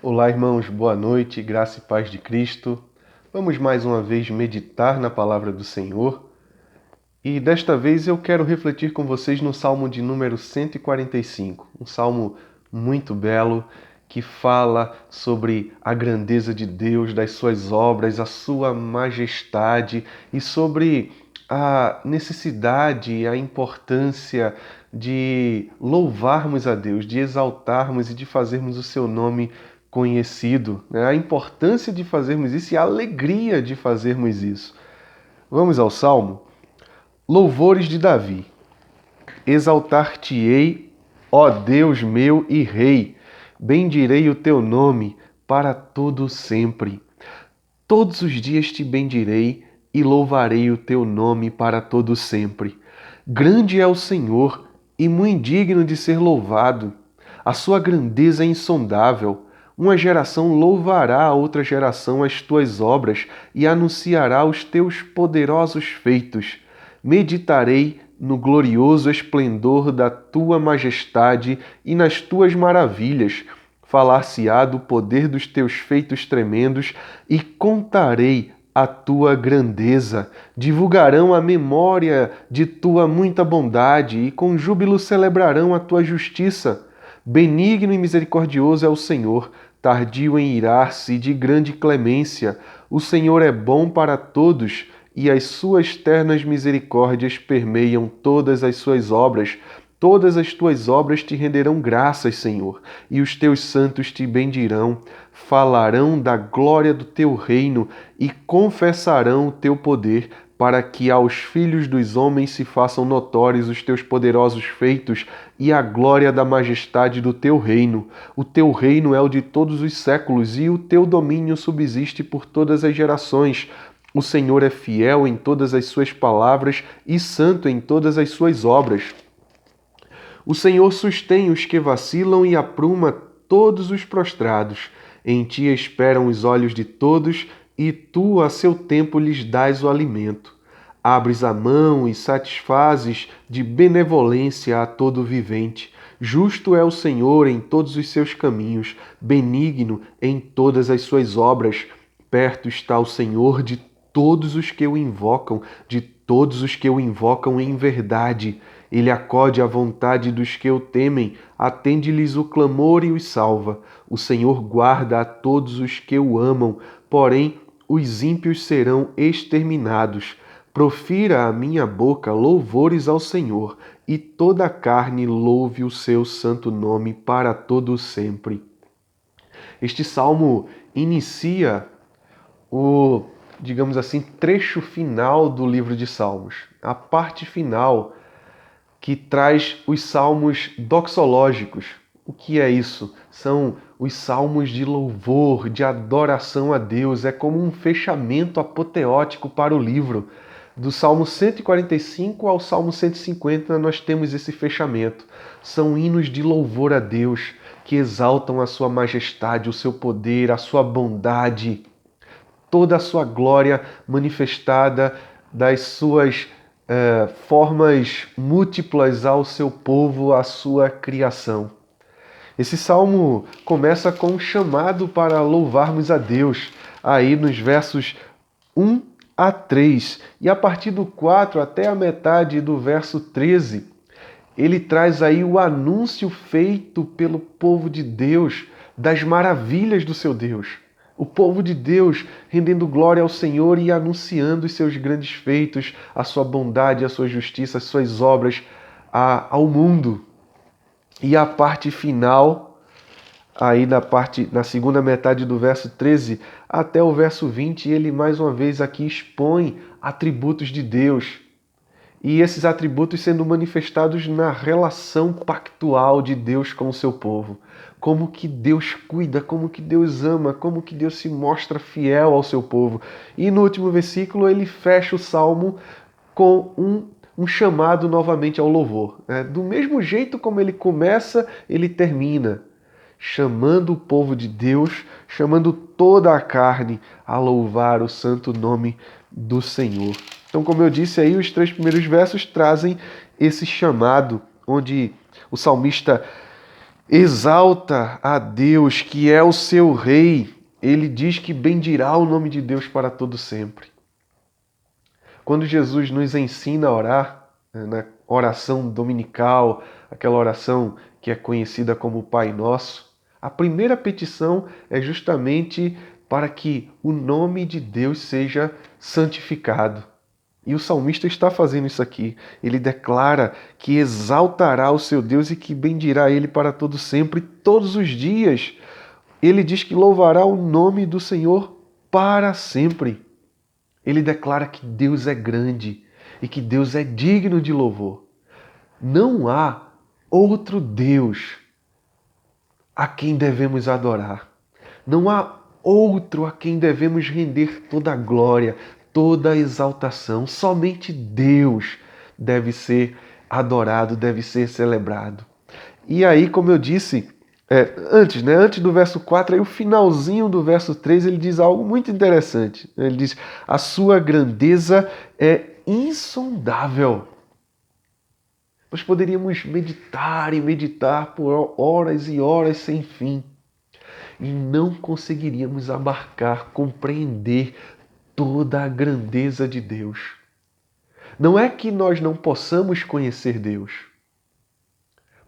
Olá, irmãos, boa noite, graça e paz de Cristo. Vamos mais uma vez meditar na palavra do Senhor. E desta vez eu quero refletir com vocês no Salmo de número 145, um salmo muito belo que fala sobre a grandeza de Deus, das suas obras, a sua majestade e sobre a necessidade e a importância de louvarmos a Deus, de exaltarmos e de fazermos o seu nome conhecido, né? A importância de fazermos isso e a alegria de fazermos isso. Vamos ao Salmo? Louvores de Davi. Exaltar-te-ei, ó Deus meu e Rei, bendirei o teu nome para todo sempre. Todos os dias te bendirei e louvarei o teu nome para todo sempre. Grande é o Senhor e muito digno de ser louvado. A sua grandeza é insondável. Uma geração louvará a outra geração as tuas obras e anunciará os teus poderosos feitos. Meditarei no glorioso esplendor da tua majestade e nas tuas maravilhas. Falar-se-á do poder dos teus feitos tremendos e contarei a tua grandeza. Divulgarão a memória de tua muita bondade e com júbilo celebrarão a tua justiça. Benigno e misericordioso é o Senhor, tardio em irar-se, de grande clemência. O Senhor é bom para todos e as suas ternas misericórdias permeiam todas as suas obras. Todas as tuas obras te renderão graças, Senhor, e os teus santos te bendirão. Falarão da glória do teu reino e confessarão o teu poder, para que aos filhos dos homens se façam notórios os teus poderosos feitos e a glória da majestade do teu reino. O teu reino é o de todos os séculos e o teu domínio subsiste por todas as gerações. O Senhor é fiel em todas as suas palavras e santo em todas as suas obras. O Senhor sustém os que vacilam e apruma todos os prostrados. Em ti esperam os olhos de todos, e tu a seu tempo lhes dás o alimento. Abres a mão e satisfazes de benevolência a todo vivente. Justo é o Senhor em todos os seus caminhos, benigno em todas as suas obras. Perto está o Senhor de todos os que o invocam, de todos os que o invocam em verdade. Ele acode à vontade dos que o temem, atende-lhes o clamor e os salva. O Senhor guarda a todos os que o amam, porém os ímpios serão exterminados. Profira a minha boca louvores ao Senhor, e toda a carne louve o seu santo nome para todo sempre. Este salmo inicia o, digamos assim, trecho final do livro de Salmos, a parte final que traz os salmos doxológicos. O que é isso? São os salmos de louvor, de adoração a Deus. É como um fechamento apoteótico para o livro. Do Salmo 145 ao Salmo 150 nós temos esse fechamento. São hinos de louvor a Deus que exaltam a sua majestade, o seu poder, a sua bondade, toda a sua glória manifestada das suas formas múltiplas ao seu povo, à sua criação. Esse salmo começa com um chamado para louvarmos a Deus, aí nos versos 1 a 3, e a partir do 4 até a metade do verso 13, ele traz aí o anúncio feito pelo povo de Deus das maravilhas do seu Deus. O povo de Deus rendendo glória ao Senhor e anunciando os seus grandes feitos, a sua bondade, a sua justiça, as suas obras ao mundo. E a parte final, aí na segunda metade do verso 13 até o verso 20, ele mais uma vez aqui expõe atributos de Deus. E esses atributos sendo manifestados na relação pactual de Deus com o seu povo. Como que Deus cuida, como que Deus ama, como que Deus se mostra fiel ao seu povo. E no último versículo ele fecha o salmo com um chamado novamente ao louvor. Do mesmo jeito como ele começa, ele termina. Chamando o povo de Deus, chamando toda a carne a louvar o santo nome do Senhor. Então, como eu disse aí, os 3 primeiros versos trazem esse chamado, onde o salmista exalta a Deus, que é o seu rei. Ele diz que bendirá o nome de Deus para todo sempre. Quando Jesus nos ensina a orar, na oração dominical, aquela oração que é conhecida como Pai Nosso, a primeira petição é justamente para que o nome de Deus seja santificado. E o salmista está fazendo isso aqui. Ele declara que exaltará o seu Deus e que bendirá ele para todo sempre, todos os dias. Ele diz que louvará o nome do Senhor para sempre. Ele declara que Deus é grande e que Deus é digno de louvor. Não há outro Deus a quem devemos adorar. Não há outro a quem devemos render toda a glória, toda a exaltação. Somente Deus deve ser adorado, deve ser celebrado. E aí, como eu disse, antes do verso 4, aí o finalzinho do verso 3, ele diz algo muito interessante. Ele diz: a sua grandeza é insondável. Nós poderíamos meditar e meditar por horas e horas sem fim e não conseguiríamos abarcar, compreender toda a grandeza de Deus. Não é que nós não possamos conhecer Deus,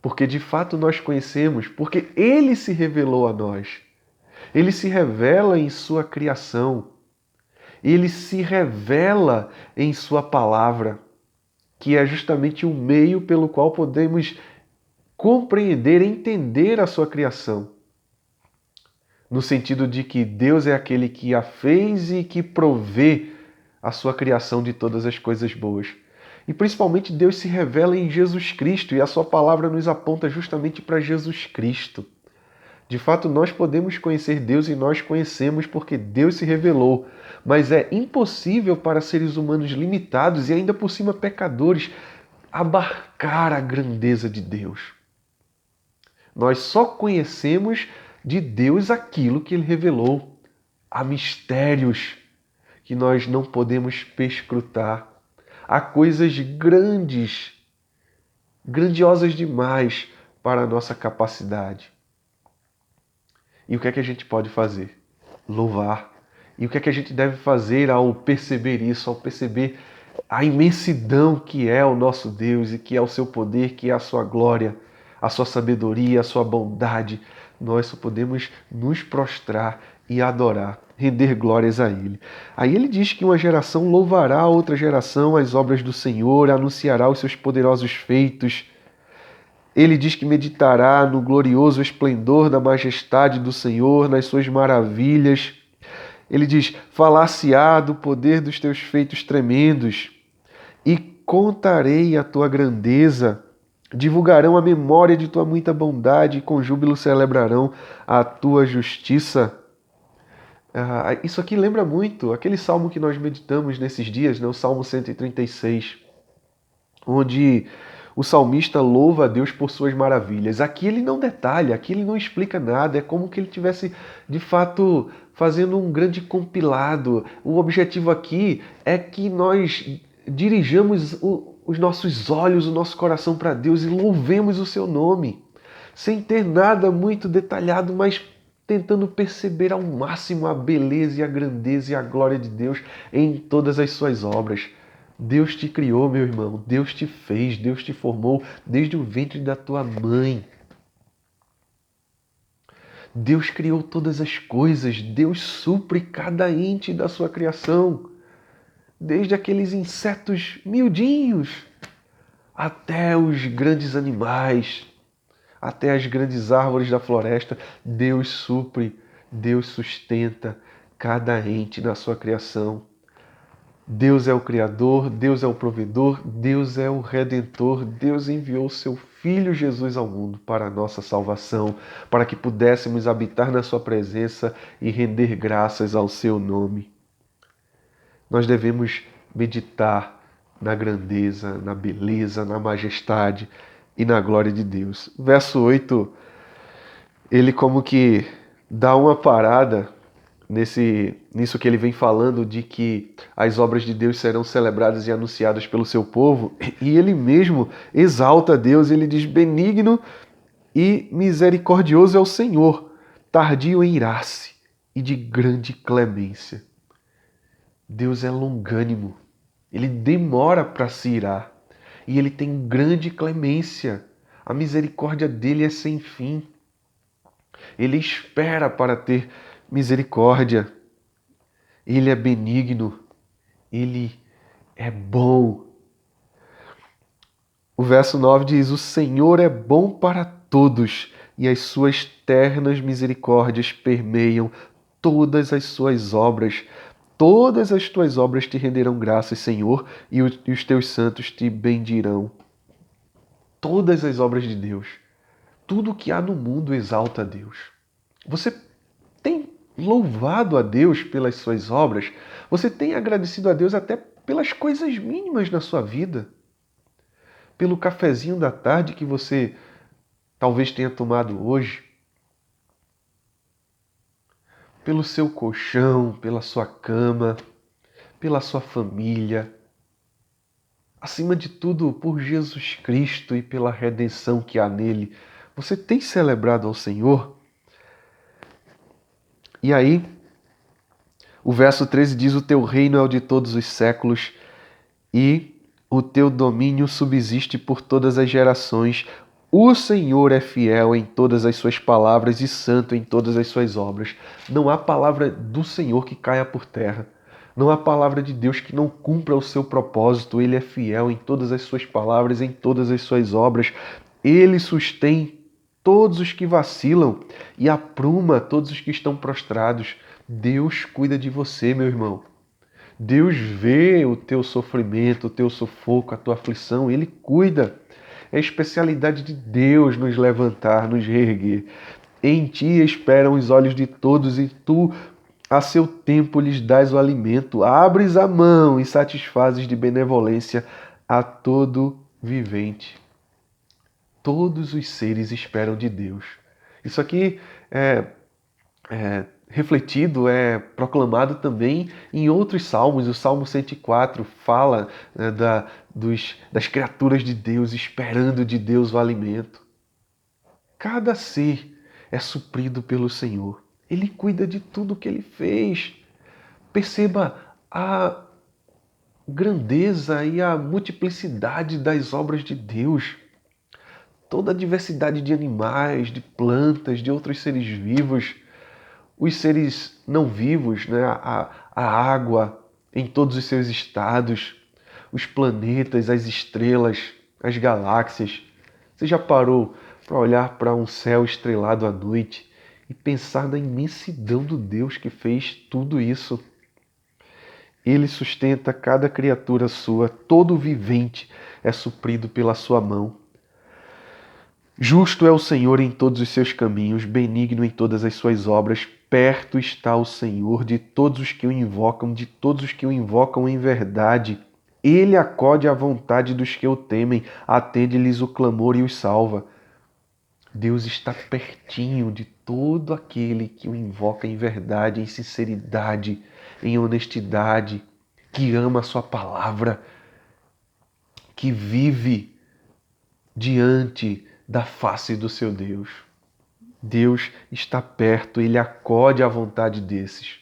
porque de fato nós conhecemos, porque Ele se revelou a nós. Ele se revela em sua criação. Ele se revela em sua palavra, que é justamente o meio pelo qual podemos compreender, entender a sua criação. No sentido de que Deus é aquele que a fez e que provê a sua criação de todas as coisas boas. E principalmente Deus se revela em Jesus Cristo, e a sua palavra nos aponta justamente para Jesus Cristo. De fato, nós podemos conhecer Deus e nós conhecemos porque Deus se revelou, mas é impossível para seres humanos limitados e ainda por cima pecadores abarcar a grandeza de Deus. Nós só conhecemos de Deus aquilo que Ele revelou. Há mistérios que nós não podemos perscrutar. Há coisas grandes, grandiosas demais para a nossa capacidade. E o que é que a gente pode fazer? Louvar. E o que é que a gente deve fazer ao perceber isso, ao perceber a imensidão que é o nosso Deus e que é o seu poder, que é a sua glória, a sua sabedoria, a sua bondade? Nós só podemos nos prostrar e adorar, render glórias a Ele. Aí ele diz que uma geração louvará a outra geração as obras do Senhor, anunciará os seus poderosos feitos. Ele diz que meditará no glorioso esplendor da majestade do Senhor, nas suas maravilhas. Ele diz: falar-se-á do poder dos teus feitos tremendos, e contarei a tua grandeza. Divulgarão a memória de tua muita bondade, e com júbilo celebrarão a tua justiça. Isso aqui lembra muito aquele salmo que nós meditamos nesses dias, né? O Salmo 136, onde o salmista louva a Deus por suas maravilhas. Aqui ele não detalha, aqui ele não explica nada, é como que ele tivesse, de fato, fazendo um grande compilado. O objetivo aqui é que nós dirijamos os nossos olhos, o nosso coração para Deus e louvemos o seu nome, sem ter nada muito detalhado, mas tentando perceber ao máximo a beleza e a grandeza e a glória de Deus em todas as suas obras. Deus te criou, meu irmão, Deus te fez, Deus te formou desde o ventre da tua mãe. Deus criou todas as coisas, Deus supre cada ente da sua criação, desde aqueles insetos miudinhos até os grandes animais, até as grandes árvores da floresta. Deus supre, Deus sustenta cada ente na sua criação. Deus é o Criador, Deus é o provedor, Deus é o Redentor. Deus enviou seu Filho Jesus ao mundo para a nossa salvação, para que pudéssemos habitar na sua presença e render graças ao seu nome. Nós devemos meditar na grandeza, na beleza, na majestade e na glória de Deus. Verso 8, ele como que dá uma parada nisso que ele vem falando de que as obras de Deus serão celebradas e anunciadas pelo seu povo, e ele mesmo exalta a Deus, ele diz: benigno E misericordioso é o Senhor, tardio em irar-se e de grande clemência. Deus é longânimo, ele demora para se irar e ele tem grande clemência. A misericórdia dele é sem fim. Ele espera para ter misericórdia. Ele é benigno, ele é bom. O verso 9 diz: O Senhor é bom para todos e as suas ternas misericórdias permeiam todas as suas obras. Todas as tuas obras te renderão graças, Senhor, e os teus santos te bendirão. Todas as obras de Deus, tudo que há no mundo exalta a Deus. Você tem louvado a Deus pelas suas obras? Você tem agradecido a Deus até pelas coisas mínimas na sua vida? Pelo cafezinho da tarde que você talvez tenha tomado hoje? Pelo seu colchão, pela sua cama, pela sua família? Acima de tudo, por Jesus Cristo e pela redenção que há nele. Você tem celebrado ao Senhor? E aí, o verso 13 diz: O teu reino é o de todos os séculos e o teu domínio subsiste por todas as gerações. O Senhor é fiel em todas as suas palavras e santo em todas as suas obras. Não há palavra do Senhor que caia por terra. Não há palavra de Deus que não cumpra o seu propósito. Ele é fiel em todas as suas palavras, em todas as suas obras. Ele sustém todos os que vacilam e apruma todos os que estão prostrados. Deus cuida de você, meu irmão. Deus vê o teu sofrimento, o teu sufoco, a tua aflição. Ele cuida. É a especialidade de Deus nos levantar, nos reerguer. Em ti esperam os olhos de todos e tu, a seu tempo, lhes dás o alimento. Abres a mão e satisfazes de benevolência a todo vivente. Todos os seres esperam de Deus. Isso aqui é refletido, é proclamado também em outros salmos. O Salmo 104 fala das criaturas de Deus esperando de Deus o alimento. Cada ser é suprido pelo Senhor. Ele cuida de tudo que ele fez. Perceba a grandeza e a multiplicidade das obras de Deus. Toda a diversidade de animais, de plantas, de outros seres vivos, os seres não vivos, né? A água em todos os seus estados, os planetas, as estrelas, as galáxias. Você já parou para olhar para um céu estrelado à noite e pensar na imensidão do Deus que fez tudo isso? Ele sustenta cada criatura sua, todo vivente é suprido pela sua mão. Justo é o Senhor em todos os seus caminhos, benigno em todas as suas obras. Perto está o Senhor de todos os que o invocam, de todos os que o invocam em verdade. Ele acode à vontade dos que o temem, atende-lhes o clamor e os salva. Deus está pertinho de todo aquele que o invoca em verdade, em sinceridade, em honestidade, que ama a sua palavra, que vive diante da face do seu Deus. Deus está perto, ele acode à vontade desses.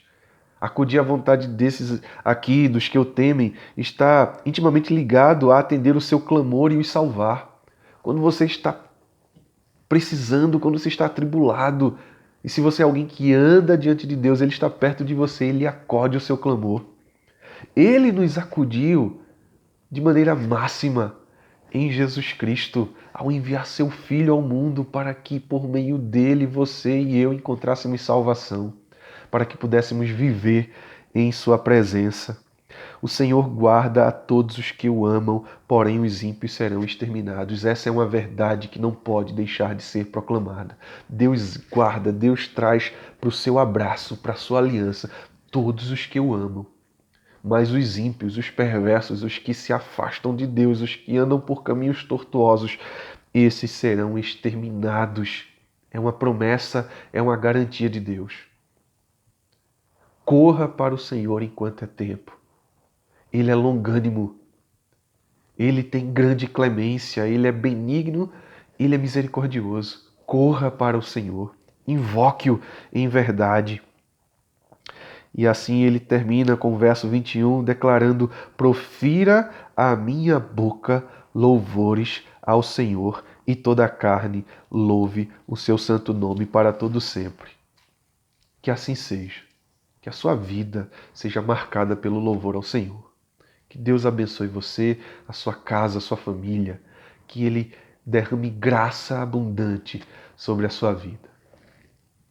Acudir à vontade desses aqui, dos que o temem, está intimamente ligado a atender o seu clamor e os salvar. Quando você está precisando, quando você está atribulado, e se você é alguém que anda diante de Deus, ele está perto de você, ele acode o seu clamor. Ele nos acudiu de maneira máxima em Jesus Cristo, ao enviar seu Filho ao mundo para que por meio dele você e eu encontrássemos salvação, para que pudéssemos viver em sua presença. O Senhor guarda a todos os que o amam, porém os ímpios serão exterminados. Essa é uma verdade que não pode deixar de ser proclamada. Deus guarda, Deus traz para o seu abraço, para a sua aliança, todos os que o amam. Mas os ímpios, os perversos, os que se afastam de Deus, os que andam por caminhos tortuosos, esses serão exterminados. É uma promessa, é uma garantia de Deus. Corra para o Senhor enquanto é tempo. Ele é longânimo. Ele tem grande clemência. Ele é benigno. Ele é misericordioso. corra para o Senhor, invoque-o em verdade. E assim ele termina com o verso 21, declarando: profira a minha boca louvores ao Senhor, e toda a carne louve o seu santo nome para todo sempre. Que assim seja. Que a sua vida seja marcada pelo louvor ao Senhor. Que Deus abençoe você, a sua casa, a sua família. Que Ele derrame graça abundante sobre a sua vida.